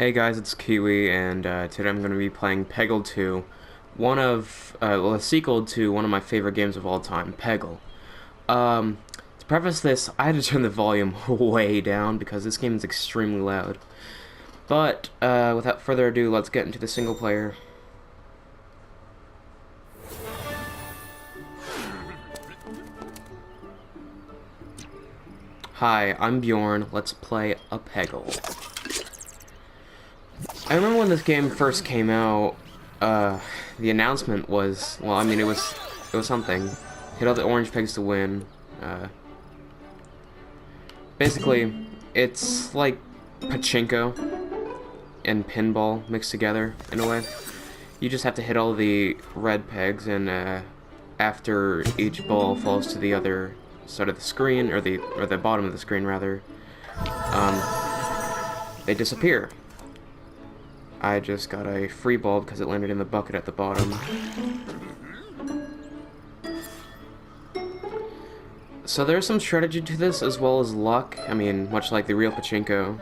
Hey guys, it's KIWI, and today I'm going to be playing Peggle 2, a sequel to one of my favorite games of all time, Peggle. To preface this, I had to turn the volume way down because this game is extremely loud. But, without further ado, let's get into the single player. Hi, I'm Bjorn, let's play a Peggle. I remember when this game first came out, the announcement was, well, I mean, it was something. Hit all the orange pegs to win. Basically, it's like pachinko and pinball mixed together, in a way. You just have to hit all the red pegs, and after each ball falls to the other side of the screen, or the bottom of the screen, rather, they disappear. I just got a free ball because it landed in the bucket at the bottom. So there's some strategy to this as well as luck. I mean, much like the real pachinko.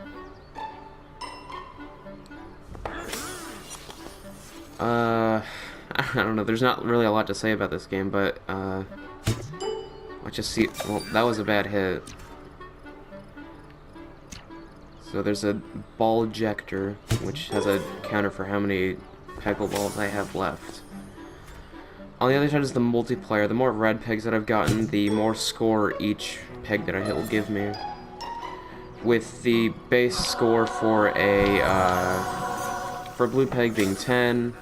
I don't know, there's not really a lot to say about this game, but let's just see. Well, that was a bad hit. So there's a ball ejector, which has a counter for how many Peggle balls I have left. On the other side is the multiplayer. The more red pegs that I've gotten, the more score each peg that I hit will give me. With the base score for a blue peg being 10,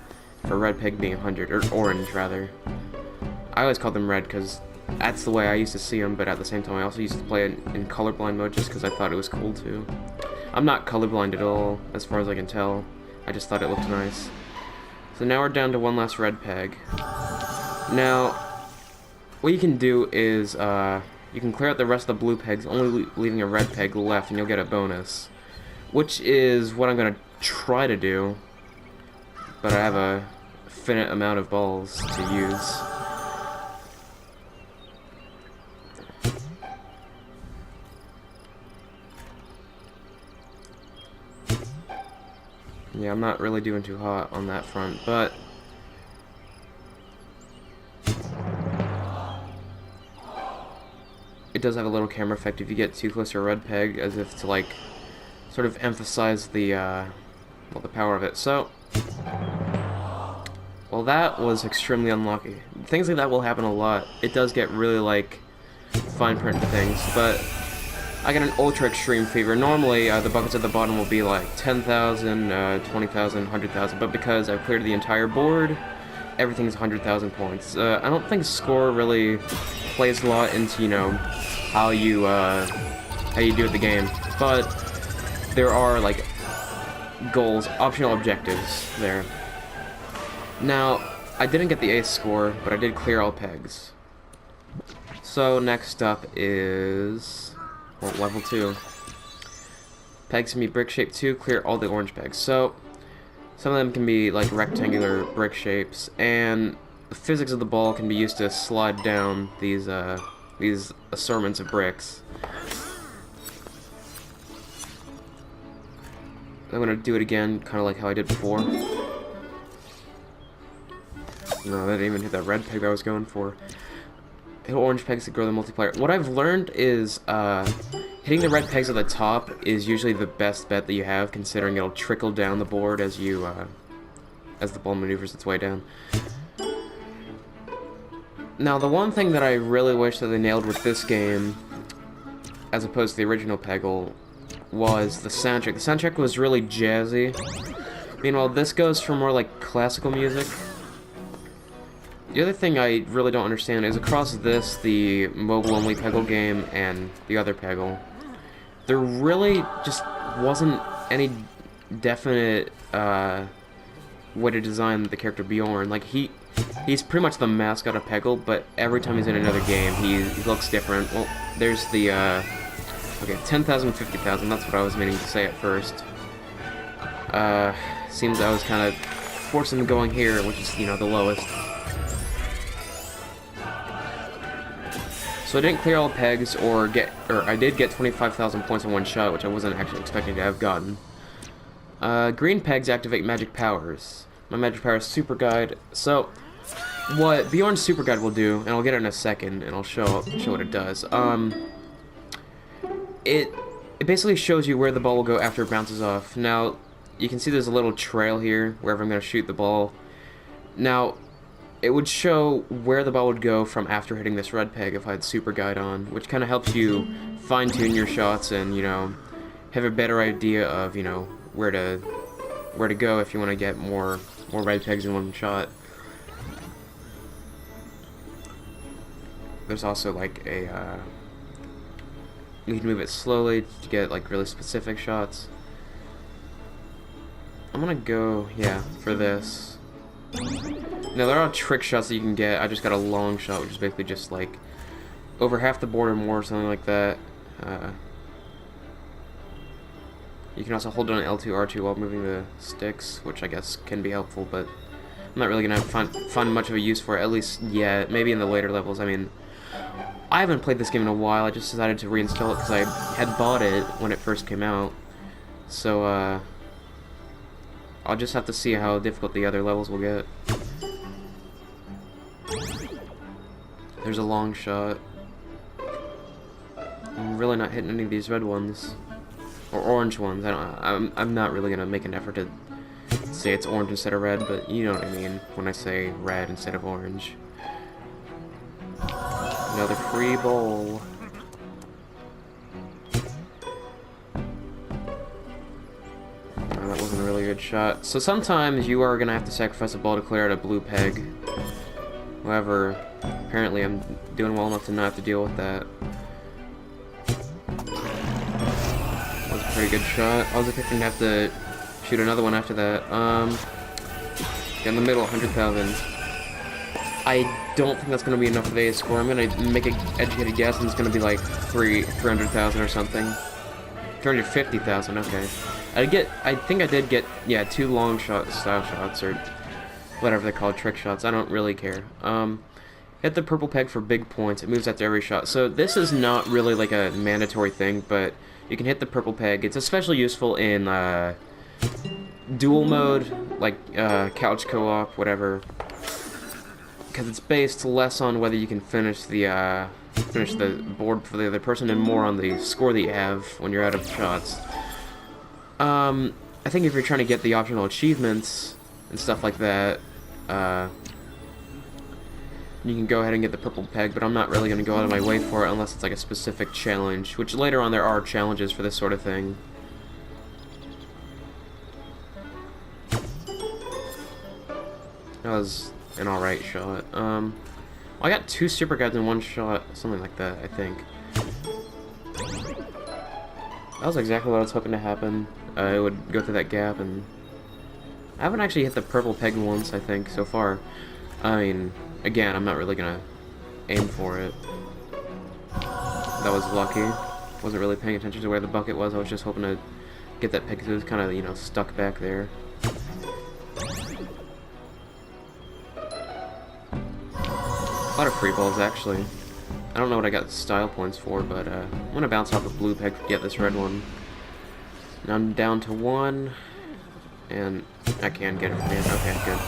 for red peg being 100, or orange rather. I always call them red because that's the way I used to see them, but at the same time I also used to play it in colorblind mode just because I thought it was cool too. I'm not colorblind at all, as far as I can tell. I just thought it looked nice. So now we're down to one last red peg. Now, what you can do is, you can clear out the rest of the blue pegs, only leaving a red peg left, and you'll get a bonus. Which is what I'm going to try to do, but I have a finite amount of balls to use. Yeah, I'm not really doing too hot on that front, but it does have a little camera effect if you get too close to a red peg, as if to, like, sort of emphasize the, well, the power of it. So, well, that was extremely unlucky. Things like that will happen a lot. It does get really, like, fine print things, but I got an ultra extreme fever. Normally, the buckets at the bottom will be like 10,000, 20,000, 100,000, but because I've cleared the entire board, everything's 100,000 points. I don't think score really plays a lot into, you know, how you do at the game, but there are, like, goals, optional objectives there. Now, I didn't get the ace score, but I did clear all pegs. So, next up is, well, level 2. Pegs can be brick shape 2, clear all the orange pegs. So, some of them can be like rectangular brick shapes, and the physics of the ball can be used to slide down these assortments of bricks. I'm gonna do it again, kind of like how I did before. No, that didn't even hit that red peg I was going for. Hit orange pegs to grow the multiplier. What I've learned is, hitting the red pegs at the top is usually the best bet that you have, considering it'll trickle down the board as you, as the ball maneuvers its way down. Now, the one thing that I really wish that they nailed with this game, as opposed to the original Peggle, was the soundtrack. The soundtrack was really jazzy. Meanwhile, this goes for more like classical music. The other thing I really don't understand is across this, the mobile-only Peggle game, and the other Peggle, there really just wasn't any definite way to design the character Bjorn. Like, he's pretty much the mascot of Peggle, but every time he's in another game, he looks different. Well, there's the, okay, 10,000, 50,000, that's what I was meaning to say at first. Seems I was kind of forcing him going here, which is, you know, the lowest. So I didn't clear all pegs, or I did get 25,000 points in one shot, which I wasn't actually expecting to have gotten. Green pegs activate magic powers. My magic power is Super Guide. So, what Bjorn's Super Guide will do, and I'll get it in a second, and I'll show what it does. It basically shows you where the ball will go after it bounces off. Now, you can see there's a little trail here, wherever I'm going to shoot the ball. Now, it would show where the ball would go from after hitting this red peg if I had Super Guide on, which kind of helps you fine-tune your shots and, you know, have a better idea of, you know, where to go if you want to get more red pegs in one shot. There's also like a you can move it slowly to get like really specific shots. I'm gonna go, yeah, for this. Now there are trick shots that you can get. I just got a long shot, which is basically just like over half the board or more, something like that. You can also hold down L2, R2 while moving the sticks, which I guess can be helpful, but I'm not really gonna find much of a use for it, at least yet. Maybe in the later levels. I mean, I haven't played this game in a while. I just decided to reinstall it because I had bought it when it first came out. So, I'll just have to see how difficult the other levels will get. There's a long shot. I'm really not hitting any of these red ones. Or orange ones. I'm not really gonna make an effort to say it's orange instead of red, but you know what I mean when I say red instead of orange. Another free bowl. Oh, that wasn't a really good shot. So sometimes you are gonna have to sacrifice a ball to clear out a blue peg. However, apparently I'm doing well enough to not have to deal with that. That was a pretty good shot. I was expecting to have to shoot another one after that. In the middle, 100,000. I don't think that's going to be enough for the A score. I'm going to make an educated guess, and it's going to be like 300,000 or something. 350,000, okay. I think I did get, yeah, 2 long shot style shots, or whatever they're called, trick shots. I don't really care. Hit the purple peg for big points. It moves after every shot. So this is not really like a mandatory thing, but you can hit the purple peg. It's especially useful in dual mode, like couch co-op, whatever. Because it's based less on whether you can finish the board for the other person and more on the score that you have when you're out of shots. I think if you're trying to get the optional achievements and stuff like that, you can go ahead and get the purple peg, but I'm not really going to go out of my way for it unless it's like a specific challenge, which later on there are challenges for this sort of thing. That was an alright shot. I got 2 super guides in one shot, something like that, I think. That was exactly what I was hoping to happen. It would go through that gap, and I haven't actually hit the purple peg once, I think, so far. I mean, again, I'm not really gonna aim for it. That was lucky. Wasn't really paying attention to where the bucket was. I was just hoping to get that peg because it was kind of, you know, stuck back there. A lot of free balls, actually. I don't know what I got style points for, but I'm gonna bounce off a blue peg to get this red one. Now I'm down to 1, and I can get it from the end. Okay, good.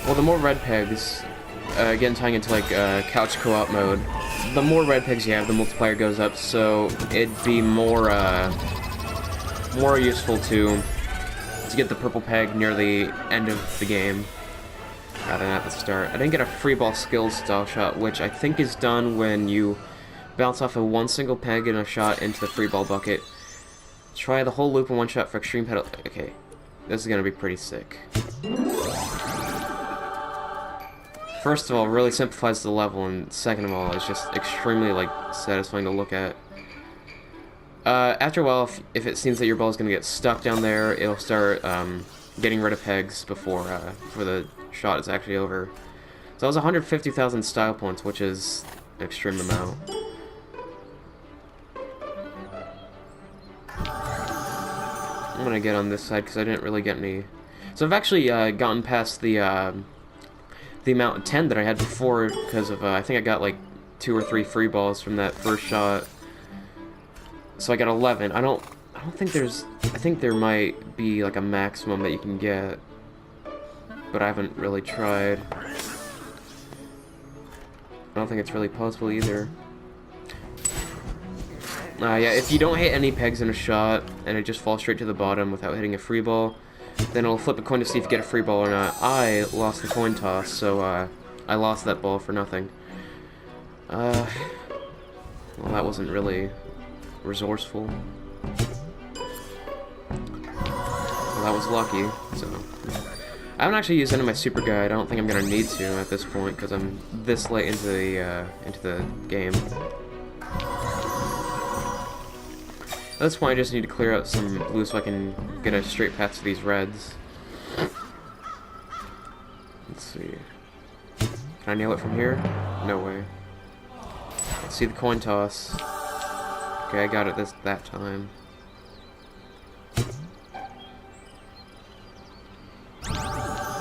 Well, the more red pegs, again tying into like couch co-op mode, the more red pegs you have, the multiplier goes up, so it'd be more useful to get the purple peg near the end of the game rather than at the start. I didn't get a free ball skills style shot, which I think is done when you bounce off of 1 single peg in a shot into the free ball bucket. Try the whole loop in 1 shot for extreme pedal. Okay, this is gonna be pretty sick. First of all, it really simplifies the level, and second of all, it's just extremely like satisfying to look at. After a while, if it seems that your ball is going to get stuck down there, it'll start getting rid of pegs before the shot is actually over. So that was 150,000 style points, which is an extreme amount. I'm going to get on this side because I didn't really get any. So I've actually gotten past the amount of 10 that I had before because of I think I got like 2 or 3 free balls from that first shot. So I got 11. I don't think there's... I think there might be, like, a maximum that you can get. But I haven't really tried. I don't think it's really possible either. Yeah, if you don't hit any pegs in a shot, and it just falls straight to the bottom without hitting a free ball, then it'll flip a coin to see if you get a free ball or not. I lost the coin toss, so, I lost that ball for nothing. Well, that wasn't really resourceful. Well, that was lucky, so... I haven't actually used any of my super guide. I don't think I'm gonna need to at this point, because I'm this late into the game. At this point, I just need to clear out some blue so I can get a straight path to these reds. Let's see. Can I nail it from here? No way. Let's see the coin toss. Okay, I got it that time.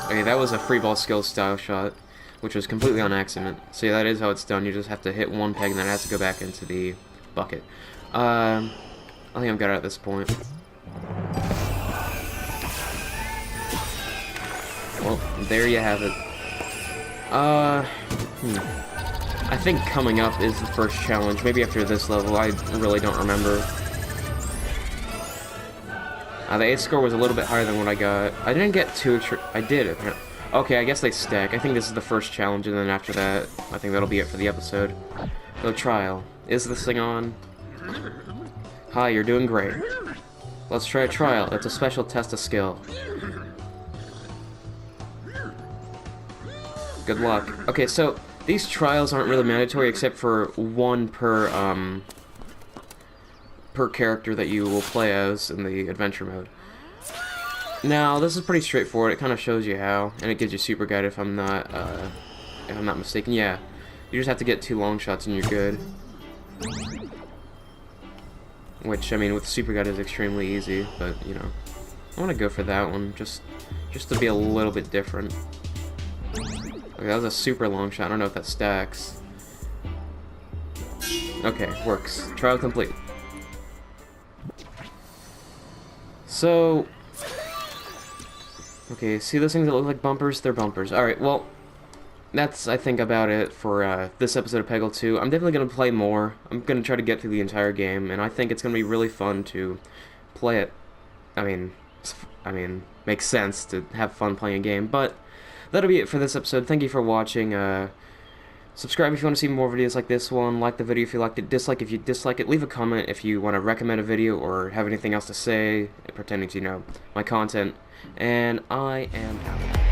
Okay, that was a free ball skills style shot, which was completely on accident. So yeah, that is how it's done. You just have to hit one peg and then it has to go back into the bucket. I think I'm good at this point. Well, there you have it. I think coming up is the first challenge. Maybe after this level, I really don't remember. The 8th score was a little bit higher than what I got. I didn't get too... I did, apparently. Okay, I guess they stack. I think this is the first challenge, and then after that, I think that'll be it for the episode. So, trial. Is this thing on? Hi, you're doing great. Let's try a trial. It's a special test of skill. Good luck. Okay, so these trials aren't really mandatory except for one per character that you will play as in the adventure mode. Now, this is pretty straightforward. It kind of shows you how, and it gives you super guide if I'm not mistaken. Yeah, you just have to get 2 long shots and you're good. Which, I mean, with super guide is extremely easy, but you know, I want to go for that one just to be a little bit different. Okay, that was a super long shot. I don't know if that stacks. Okay, works. Trial complete. So, okay, see those things that look like bumpers? They're bumpers. Alright, well, that's, I think, about it for this episode of Peggle 2. I'm definitely going to play more. I'm going to try to get through the entire game, and I think it's going to be really fun to play it. I mean, makes sense to have fun playing a game, but that'll be it for this episode. Thank you for watching. Subscribe if you want to see more videos like this one. Like the video if you liked it. Dislike if you dislike it. Leave a comment if you want to recommend a video or have anything else to say pertaining to, you know, my content. And I am out.